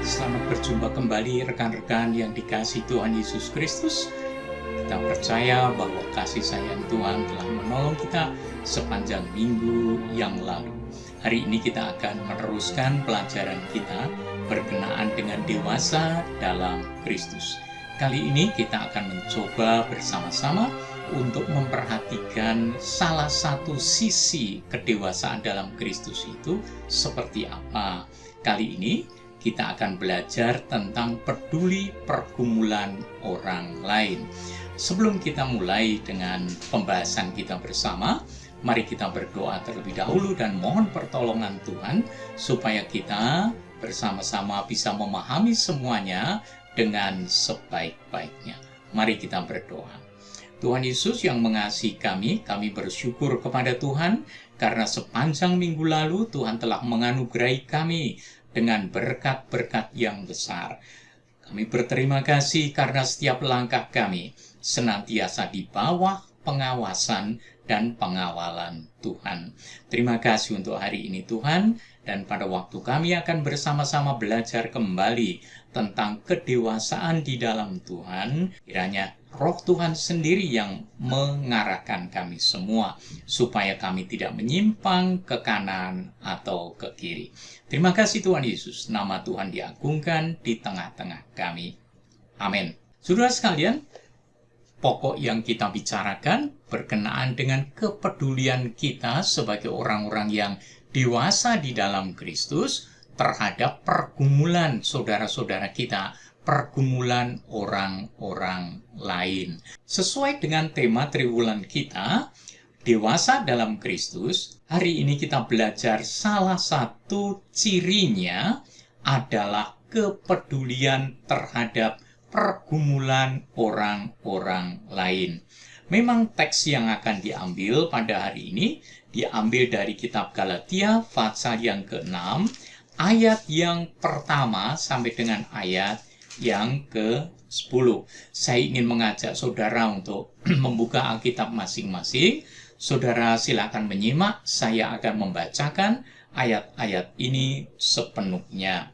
Selamat berjumpa kembali rekan-rekan yang dikasihi Tuhan Yesus Kristus. Kita percaya bahwa kasih sayang Tuhan telah menolong kita sepanjang minggu yang lalu. Hari ini kita akan meneruskan pelajaran kita berkenaan dengan dewasa dalam Kristus. Kali ini kita akan mencoba bersama-sama untuk memperhatikan salah satu sisi kedewasaan dalam Kristus itu seperti apa. Kali ini kita akan belajar tentang peduli pergumulan orang lain. Sebelum kita mulai dengan pembahasan kita bersama, mari kita berdoa terlebih dahulu dan mohon pertolongan Tuhan supaya kita bersama-sama bisa memahami semuanya dengan sebaik-baiknya. Mari kita berdoa. Tuhan Yesus yang mengasihi kami bersyukur kepada Tuhan karena sepanjang minggu lalu Tuhan telah menganugerahi kami dengan berkat-berkat yang besar. Kami berterima kasih karena setiap langkah kami senantiasa di bawah pengawasan dan pengawalan Tuhan. Terima kasih untuk hari ini Tuhan, dan pada waktu kami akan bersama-sama belajar kembali tentang kedewasaan di dalam Tuhan, kiranya Roh Tuhan sendiri yang mengarahkan kami semua, supaya kami tidak menyimpang ke kanan atau ke kiri. Terima kasih Tuhan Yesus, nama Tuhan diagungkan di tengah-tengah kami. Amin. Saudara sekalian, pokok yang kita bicarakan berkenaan dengan kepedulian kita sebagai orang-orang yang dewasa di dalam Kristus terhadap pergumulan saudara-saudara kita, pergumulan orang-orang lain. Sesuai dengan tema triwulan kita, dewasa dalam Kristus, hari ini kita belajar salah satu cirinya adalah kepedulian terhadap pergumulan orang-orang lain. Memang teks yang akan diambil pada hari ini diambil dari kitab Galatia pasal yang ke-6, ayat yang pertama sampai dengan ayat yang ke-10. Saya ingin mengajak saudara untuk membuka Alkitab masing-masing. Saudara silakan menyimak, saya akan membacakan ayat-ayat ini sepenuhnya.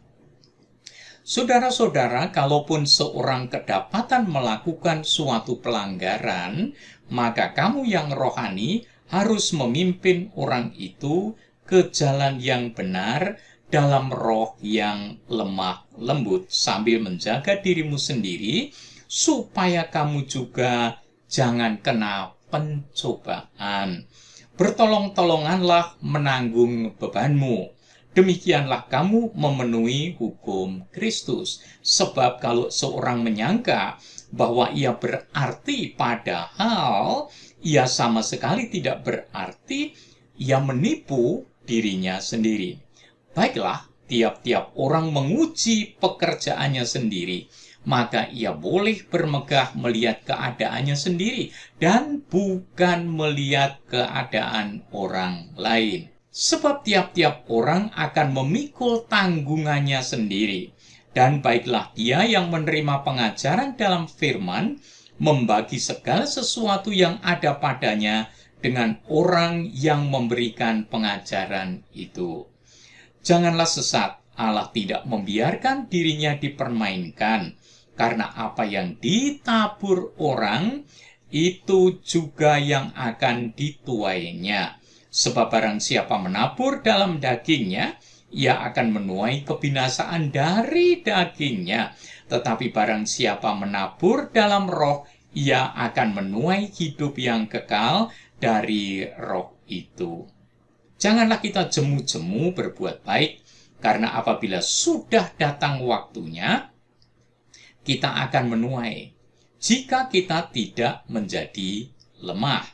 Saudara-saudara, kalaupun seorang kedapatan melakukan suatu pelanggaran, maka kamu yang rohani harus memimpin orang itu ke jalan yang benar dalam roh yang lemah lembut, sambil menjaga dirimu sendiri, supaya kamu juga jangan kena pencobaan. Bertolong-tolonganlah menanggung bebanmu. Demikianlah kamu memenuhi hukum Kristus. Sebab kalau seorang menyangka bahwa ia berarti padahal ia sama sekali tidak berarti, ia menipu dirinya sendiri. Baiklah, tiap-tiap orang menguji pekerjaannya sendiri, maka ia boleh bermegah melihat keadaannya sendiri dan bukan melihat keadaan orang lain. Sebab tiap-tiap orang akan memikul tanggungannya sendiri. Dan baiklah dia yang menerima pengajaran dalam firman, membagi segala sesuatu yang ada padanya dengan orang yang memberikan pengajaran itu. Janganlah sesat, Allah tidak membiarkan dirinya dipermainkan, karena apa yang ditabur orang, itu juga yang akan dituainya. Sebab barang siapa menabur dalam dagingnya, ia akan menuai kebinasaan dari dagingnya. Tetapi barang siapa menabur dalam roh, ia akan menuai hidup yang kekal dari roh itu. Janganlah kita jemu-jemu berbuat baik, karena apabila sudah datang waktunya, kita akan menuai, jika kita tidak menjadi lemah.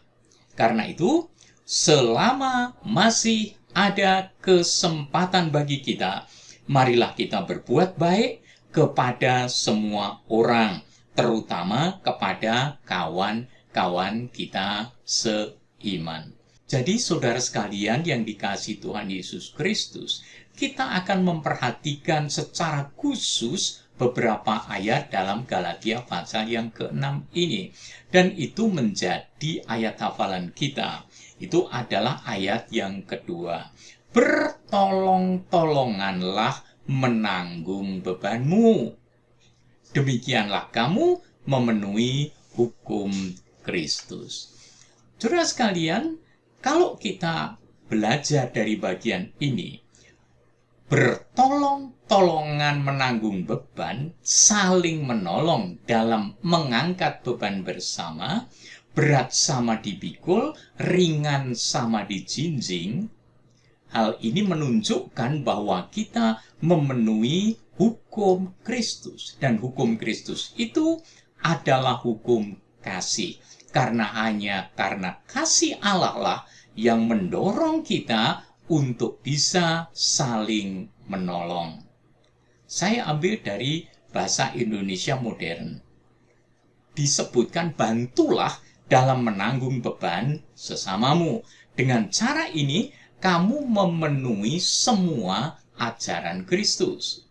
Karena itu, selama masih ada kesempatan bagi kita, marilah kita berbuat baik kepada semua orang, terutama kepada kawan-kawan kita seiman. Jadi saudara sekalian yang dikasihi Tuhan Yesus Kristus, kita akan memperhatikan secara khusus beberapa ayat dalam Galatia pasal yang ke-6 ini. Dan itu menjadi ayat hafalan kita. Itu adalah ayat yang kedua. Bertolong-tolonganlah menanggung bebanmu. Demikianlah kamu memenuhi hukum Kristus. Saudara sekalian, kalau kita belajar dari bagian ini, bertolong-tolongan menanggung beban, saling menolong dalam mengangkat beban bersama, berat sama dipikul, ringan sama dijinjing. Hal ini menunjukkan bahwa kita memenuhi hukum Kristus. Dan hukum Kristus itu adalah hukum kasih. Karena hanya karena kasih Allah lah yang mendorong kita untuk bisa saling menolong. Saya ambil dari bahasa Indonesia modern. Disebutkan bantulah dalam menanggung beban sesamamu. Dengan cara ini, kamu memenuhi semua ajaran Kristus.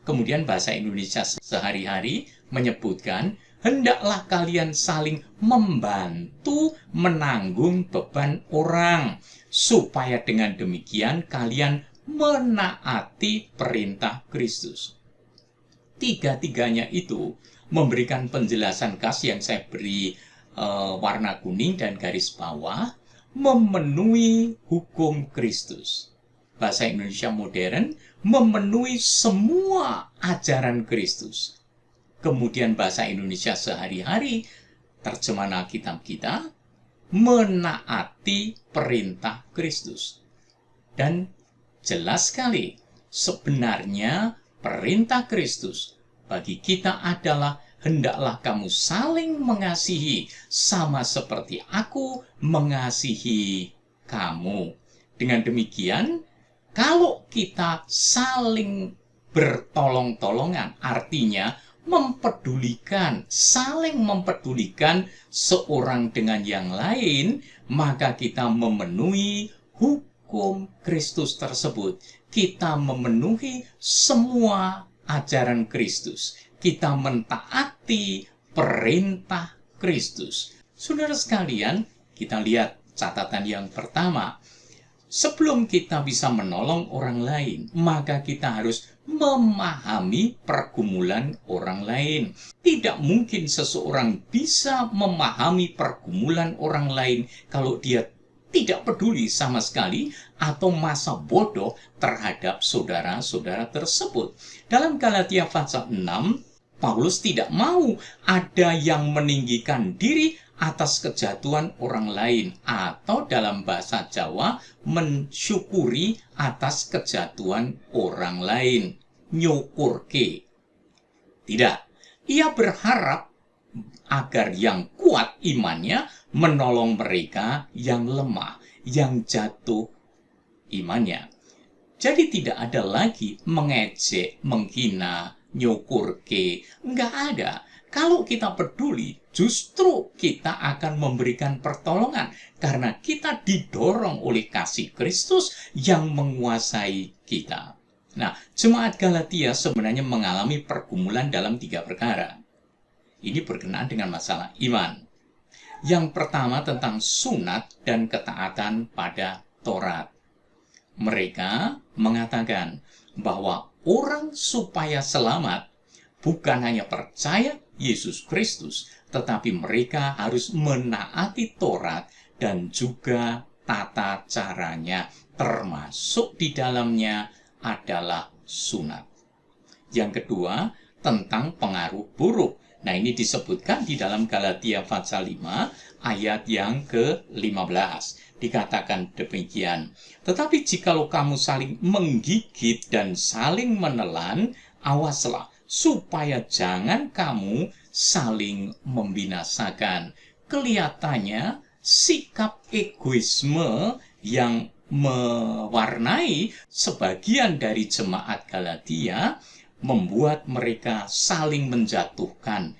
Kemudian bahasa Indonesia sehari-hari menyebutkan, hendaklah kalian saling membantu menanggung beban orang, supaya dengan demikian kalian menaati perintah Kristus. Tiga-tiganya itu memberikan penjelasan khas yang saya beri warna kuning dan garis bawah, memenuhi hukum Kristus. Bahasa Indonesia modern memenuhi semua ajaran Kristus. Kemudian bahasa Indonesia sehari-hari, terjemahan Alkitab kita, menaati perintah Kristus. Dan jelas sekali, sebenarnya perintah Kristus bagi kita adalah hendaklah kamu saling mengasihi sama seperti aku mengasihi kamu. Dengan demikian, kalau kita saling bertolong-tolongan, artinya mempedulikan, saling mempedulikan seorang dengan yang lain, maka kita memenuhi hukum Kristus tersebut. Kita memenuhi semua ajaran Kristus. Kita mentaati perintah Kristus. Saudara sekalian, kita lihat catatan yang pertama. Sebelum kita bisa menolong orang lain, maka kita harus memahami pergumulan orang lain. Tidak mungkin seseorang bisa memahami pergumulan orang lain kalau dia tidak peduli sama sekali atau masa bodoh terhadap saudara-saudara tersebut. Dalam Galatia pasal 6, Paulus tidak mau ada yang meninggikan diri atas kejatuhan orang lain, atau dalam bahasa Jawa, mensyukuri atas kejatuhan orang lain. Nyukurke. Tidak. Ia berharap agar yang kuat imannya menolong mereka yang lemah, yang jatuh imannya. Jadi tidak ada lagi mengejek, menghina, nyukurke. Enggak ada. Kalau kita peduli, justru kita akan memberikan pertolongan. Karena kita didorong oleh kasih Kristus yang menguasai kita. Nah, jemaat Galatia sebenarnya mengalami pergumulan dalam 3 perkara. Ini berkenaan dengan masalah iman. Yang pertama tentang sunat dan ketaatan pada Taurat. Mereka mengatakan bahwa orang supaya selamat bukan hanya percaya Yesus Kristus, tetapi mereka harus menaati Taurat dan juga tata caranya, termasuk di dalamnya adalah sunat. Yang kedua, tentang pengaruh buruk. Nah, ini disebutkan di dalam Galatia pasal 5 ayat yang ke-15. Dikatakan demikian, tetapi jikalau kamu saling menggigit dan saling menelan, awaslah supaya jangan kamu saling membinasakan. Kelihatannya sikap egoisme yang mewarnai sebagian dari jemaat Galatia membuat mereka saling menjatuhkan,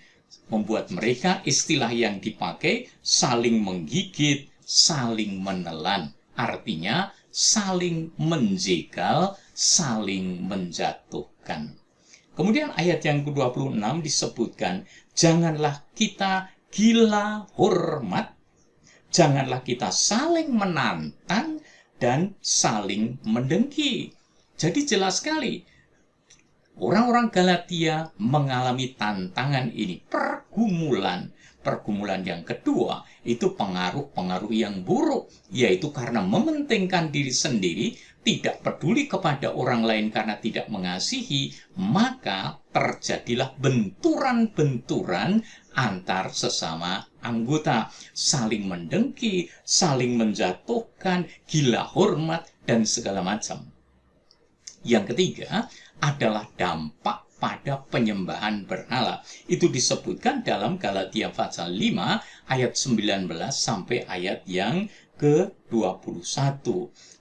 membuat mereka istilah yang dipakai saling menggigit, saling menelan, artinya saling menjegal, saling menjatuhkan. Kemudian ayat yang ke-26 disebutkan, janganlah kita gila hormat, janganlah kita saling menantang dan saling mendengki. Jadi jelas sekali, orang-orang Galatia mengalami tantangan ini, pergumulan. Pergumulan yang kedua itu pengaruh-pengaruh yang buruk, yaitu karena mementingkan diri sendiri, tidak peduli kepada orang lain karena tidak mengasihi, maka terjadilah benturan-benturan antar sesama anggota, saling mendengki, saling menjatuhkan, gila hormat, dan segala macam. Yang ketiga adalah dampak pada penyembahan berhala. Itu disebutkan dalam Galatia pasal 5 ayat 19 sampai ayat yang ke-21,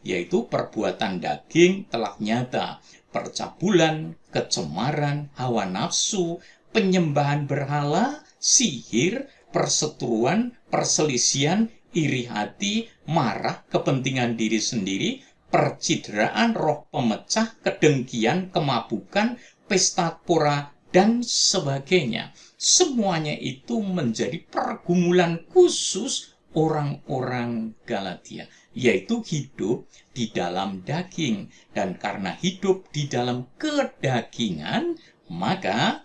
yaitu perbuatan daging telah nyata, percabulan, kecemaran, hawa nafsu, penyembahan berhala, sihir, perseteruan, perselisihan, iri hati, marah, kepentingan diri sendiri, percideraan, roh pemecah, kedengkian, kemabukan, pesta pora, dan sebagainya. Semuanya itu menjadi pergumulan khusus orang-orang Galatia, yaitu hidup di dalam daging. Dan karena hidup di dalam kedagingan, maka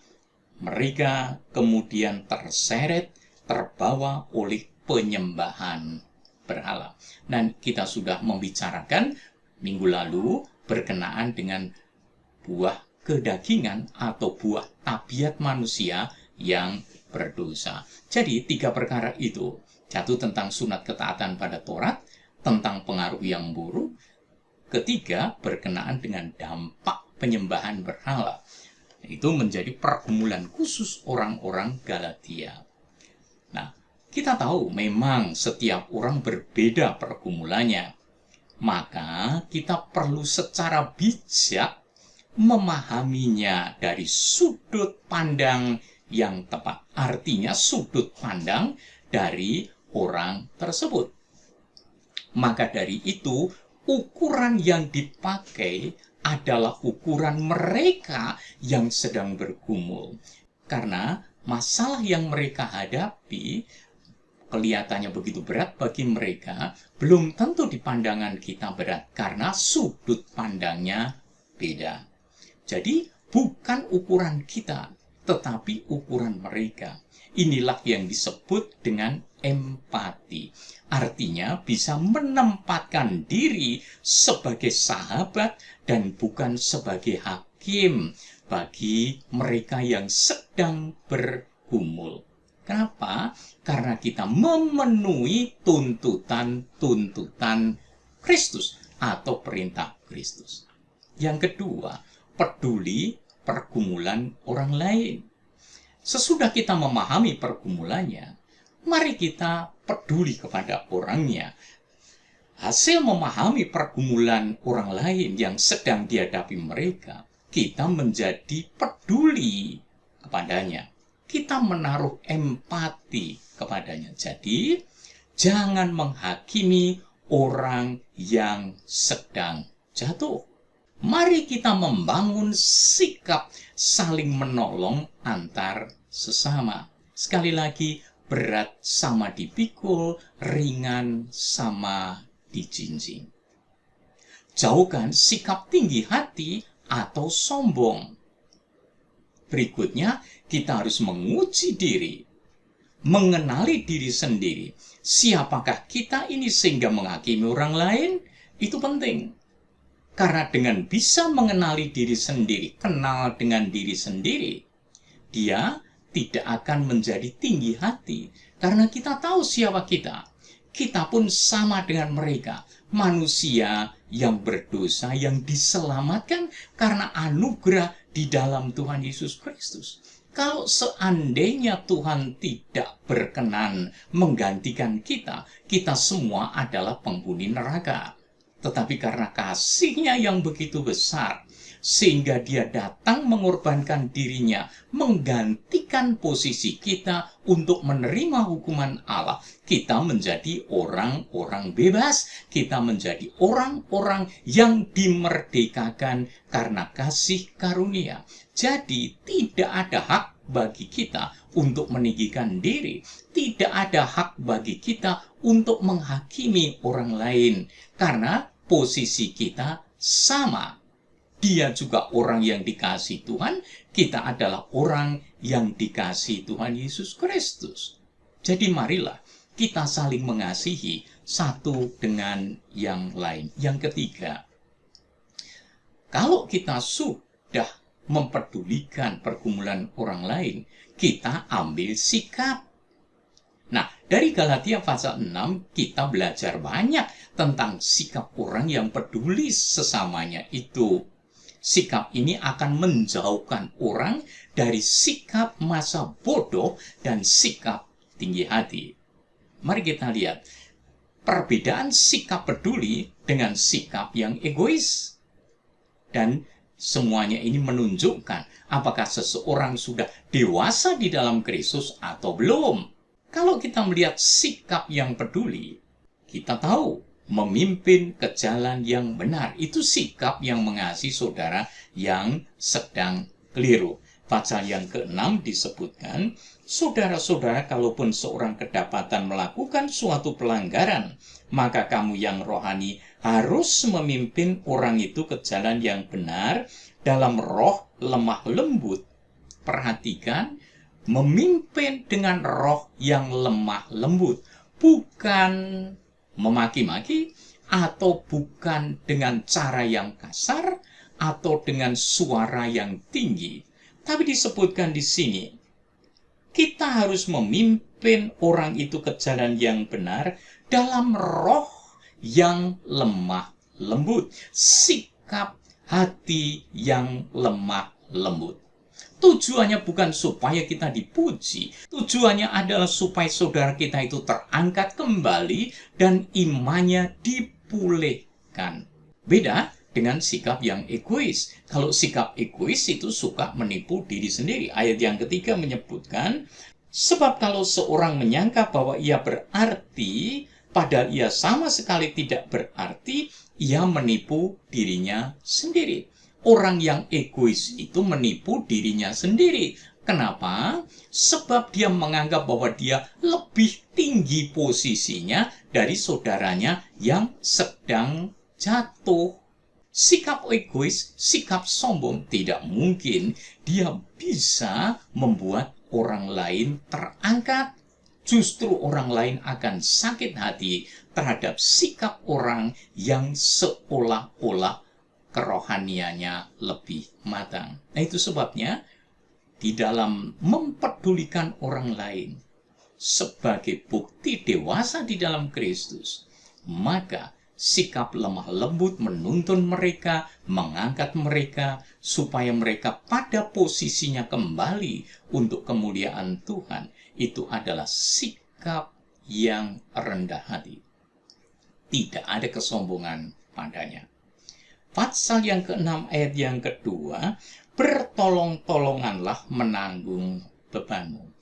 mereka kemudian terseret, terbawa oleh penyembahan berhala. Dan kita sudah membicarakan minggu lalu berkenaan dengan buah kedagingan atau buah tabiat manusia yang berdosa. Jadi 3 perkara itu, satu tentang sunat ketaatan pada Taurat, tentang pengaruh yang buruk, ketiga berkenaan dengan dampak penyembahan berhala. Itu menjadi pergumulan khusus orang-orang Galatia. Nah, kita tahu memang setiap orang berbeda pergumulannya. Maka kita perlu secara bijak memahaminya dari sudut pandang yang tepat. Artinya sudut pandang dari orang tersebut. Maka dari itu, ukuran yang dipakai adalah ukuran mereka yang sedang bergumul. Karena masalah yang mereka hadapi kelihatannya begitu berat bagi mereka, belum tentu di pandangan kita berat, karena sudut pandangnya beda. Jadi, bukan ukuran kita, tetapi ukuran mereka. Inilah yang disebut dengan empati. Artinya, bisa menempatkan diri sebagai sahabat dan bukan sebagai hakim bagi mereka yang sedang bergumul. Kenapa? Karena kita memenuhi tuntutan-tuntutan Kristus atau perintah Kristus. Yang kedua, peduli pergumulan orang lain. Sesudah kita memahami pergumulannya, mari kita peduli kepada orangnya. Hasil memahami pergumulan orang lain yang sedang dihadapi mereka, kita menjadi peduli kepadanya. Kita menaruh empati kepadanya. Jadi, jangan menghakimi orang yang sedang jatuh. Mari kita membangun sikap saling menolong antar sesama. Sekali lagi, berat sama dipikul, ringan sama dijinjing. Jauhkan sikap tinggi hati atau sombong. Berikutnya, kita harus menguji diri, mengenali diri sendiri. Siapakah kita ini sehingga menghakimi orang lain? Itu penting. Karena dengan bisa mengenali diri sendiri, kenal dengan diri sendiri, dia tidak akan menjadi tinggi hati. Karena kita tahu siapa kita. Kita pun sama dengan mereka. Manusia yang berdosa, yang diselamatkan karena anugerah di dalam Tuhan Yesus Kristus. Kalau seandainya Tuhan tidak berkenan menggantikan kita, kita semua adalah penghuni neraka. Tetapi karena kasih-Nya yang begitu besar, sehingga Dia datang mengorbankan dirinya, menggantikan posisi kita untuk menerima hukuman Allah. Kita menjadi orang-orang bebas, kita menjadi orang-orang yang dimerdekakan karena kasih karunia. Jadi tidak ada hak bagi kita untuk meninggikan diri, tidak ada hak bagi kita untuk menghakimi orang lain, karena posisi kita sama dia juga orang yang dikasihi Tuhan, kita adalah orang yang dikasihi Tuhan Yesus Kristus. Jadi marilah kita saling mengasihi satu dengan yang lain. Yang ketiga, kalau kita sudah memperdulikan pergumulan orang lain, kita ambil sikap. Nah, dari Galatia pasal 6 kita belajar banyak tentang sikap orang yang peduli sesamanya itu. Sikap ini akan menjauhkan orang dari sikap masa bodoh dan sikap tinggi hati. Mari kita lihat perbedaan sikap peduli dengan sikap yang egois. Dan semuanya ini menunjukkan apakah seseorang sudah dewasa di dalam Kristus atau belum. Kalau kita melihat sikap yang peduli, kita tahu memimpin ke jalan yang benar. Itu sikap yang mengasihi saudara yang sedang keliru. Pasal yang ke-6 disebutkan, saudara-saudara, kalaupun seorang kedapatan melakukan suatu pelanggaran, maka kamu yang rohani harus memimpin orang itu ke jalan yang benar dalam roh lemah lembut. Perhatikan, memimpin dengan roh yang lemah lembut, bukan memaki-maki atau bukan dengan cara yang kasar atau dengan suara yang tinggi. Tapi disebutkan di sini, kita harus memimpin orang itu ke jalan yang benar dalam roh yang lemah lembut, sikap hati yang lemah lembut. Tujuannya bukan supaya kita dipuji, tujuannya adalah supaya saudara kita itu terangkat kembali dan imannya dipulihkan. Beda dengan sikap yang egois. Kalau sikap egois itu suka menipu diri sendiri. Ayat yang ketiga menyebutkan, sebab kalau seorang menyangka bahwa ia berarti, padahal ia sama sekali tidak berarti, ia menipu dirinya sendiri. Orang yang egois itu menipu dirinya sendiri. Kenapa? Sebab dia menganggap bahwa dia lebih tinggi posisinya dari saudaranya yang sedang jatuh. Sikap egois, sikap sombong, tidak mungkin dia bisa membuat orang lain terangkat. Justru orang lain akan sakit hati terhadap sikap orang yang seolah-olah kerohaniannya lebih matang. Nah, itu sebabnya di dalam mempedulikan orang lain sebagai bukti dewasa di dalam Kristus, maka sikap lemah lembut menuntun mereka, mengangkat mereka, supaya mereka pada posisinya kembali untuk kemuliaan Tuhan. Itu adalah sikap yang rendah hati. Tidak ada kesombongan padanya. Pasal yang ke-6 ayat yang kedua, bertolong-tolonganlah menanggung bebanmu.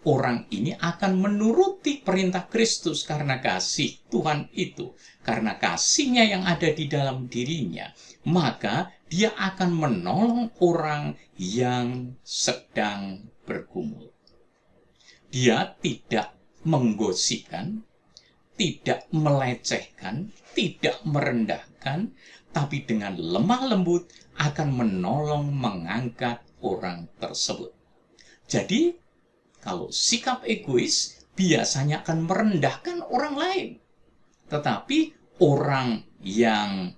Orang ini akan menuruti perintah Kristus karena kasih Tuhan itu. Karena kasihnya yang ada di dalam dirinya, maka dia akan menolong orang yang sedang bergumul. Dia tidak menggosipkan, tidak melecehkan, tidak merendahkan, tapi dengan lemah lembut akan menolong mengangkat orang tersebut. Jadi, kalau sikap egois biasanya akan merendahkan orang lain. Tetapi orang yang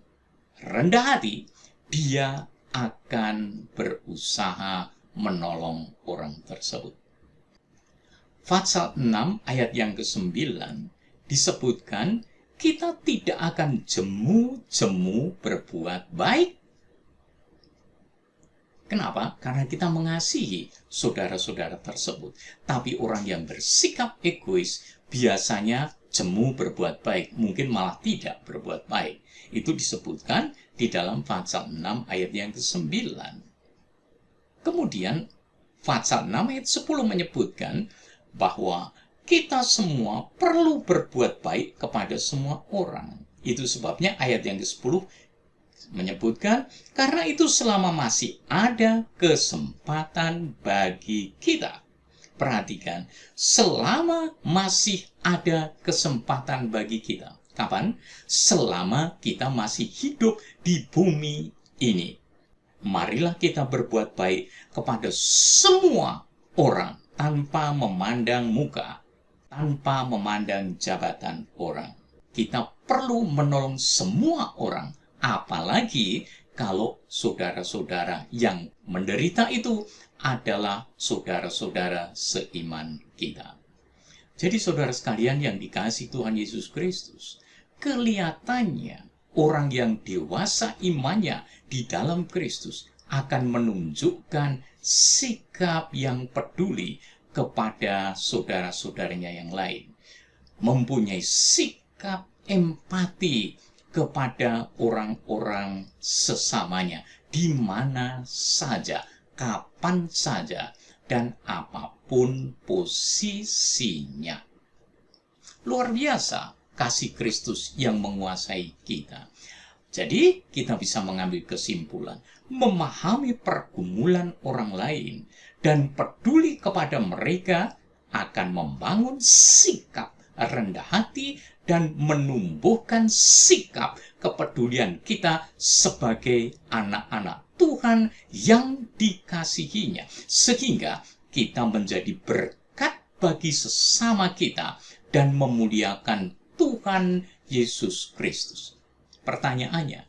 rendah hati, dia akan berusaha menolong orang tersebut. Pasal 6 ayat yang ke-9 disebutkan, kita tidak akan jemu-jemu berbuat baik. Kenapa? Karena kita mengasihi saudara-saudara tersebut. Tapi orang yang bersikap egois biasanya jemu berbuat baik, mungkin malah tidak berbuat baik. Itu disebutkan di dalam pasal 6 ayat yang ke-9. Kemudian pasal 6 ayat 10 menyebutkan bahwa kita semua perlu berbuat baik kepada semua orang. Itu sebabnya ayat yang ke-10 menyebutkan, karena itu selama masih ada kesempatan bagi kita. Perhatikan, selama masih ada kesempatan bagi kita. Kapan? Selama kita masih hidup di bumi ini. marilah kita berbuat baik kepada semua orang tanpa memandang muka, tanpa memandang jabatan orang. Kita perlu menolong semua orang, apalagi kalau saudara-saudara yang menderita itu adalah saudara-saudara seiman kita. Jadi saudara sekalian yang dikasihi Tuhan Yesus Kristus, kelihatannya orang yang dewasa imannya di dalam Kristus akan menunjukkan sikap yang peduli kepada saudara-saudaranya yang lain. Mempunyai sikap empati kepada orang-orang sesamanya, di mana saja, kapan saja, dan apapun posisinya. Luar biasa kasih Kristus yang menguasai kita. Jadi kita bisa mengambil kesimpulan, memahami pergumulan orang lain dan peduli kepada mereka akan membangun sikap rendah hati dan menumbuhkan sikap kepedulian kita sebagai anak-anak Tuhan yang dikasihinya, sehingga kita menjadi berkat bagi sesama kita dan memuliakan Tuhan Yesus Kristus. Pertanyaannya,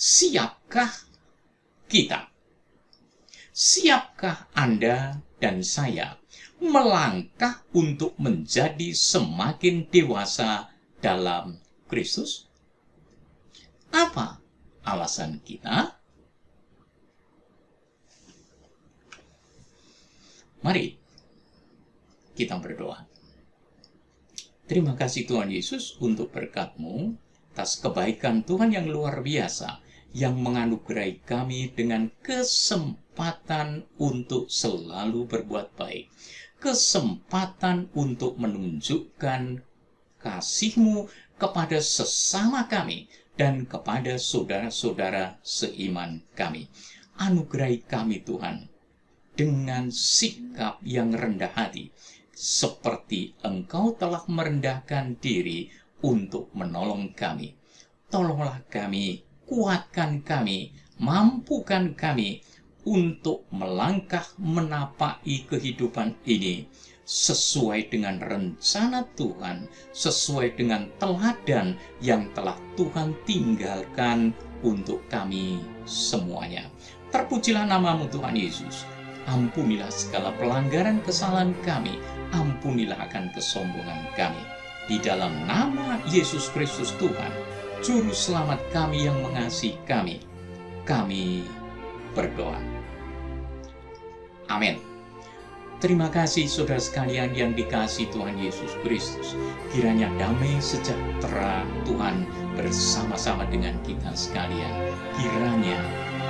siapkah kita? Siapkah Anda dan saya melangkah untuk menjadi semakin dewasa dalam Kristus? Apa alasan kita? Mari kita berdoa. Terima kasih Tuhan Yesus untuk berkat-Mu, atas kebaikan Tuhan yang luar biasa, yang menganugerahi kami dengan kesempatan untuk selalu berbuat baik. Kesempatan untuk menunjukkan kasih-Mu kepada sesama kami dan kepada saudara-saudara seiman kami. Anugerahi kami Tuhan dengan sikap yang rendah hati, seperti Engkau telah merendahkan diri untuk menolong kami. Tolonglah kami, kuatkan kami, mampukan kami untuk melangkah menapaki kehidupan ini sesuai dengan rencana Tuhan, sesuai dengan teladan yang telah Tuhan tinggalkan untuk kami semuanya. Terpujilah nama-Mu Tuhan Yesus. Ampunilah segala pelanggaran kesalahan kami, ampunilah akan kesombongan kami. Di dalam nama Yesus Kristus Tuhan, Juru Selamat kami yang mengasihi kami berdoa. Amin. Terima kasih saudara sekalian yang dikasihi Tuhan Yesus Kristus. Kiranya damai sejahtera Tuhan bersama-sama dengan kita sekalian. Kiranya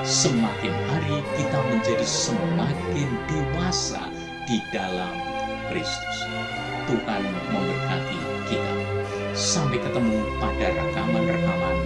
semakin hari kita menjadi semakin dewasa di dalam Kristus. Tuhan memberkati kita. Sampai ketemu pada rekaman-rekaman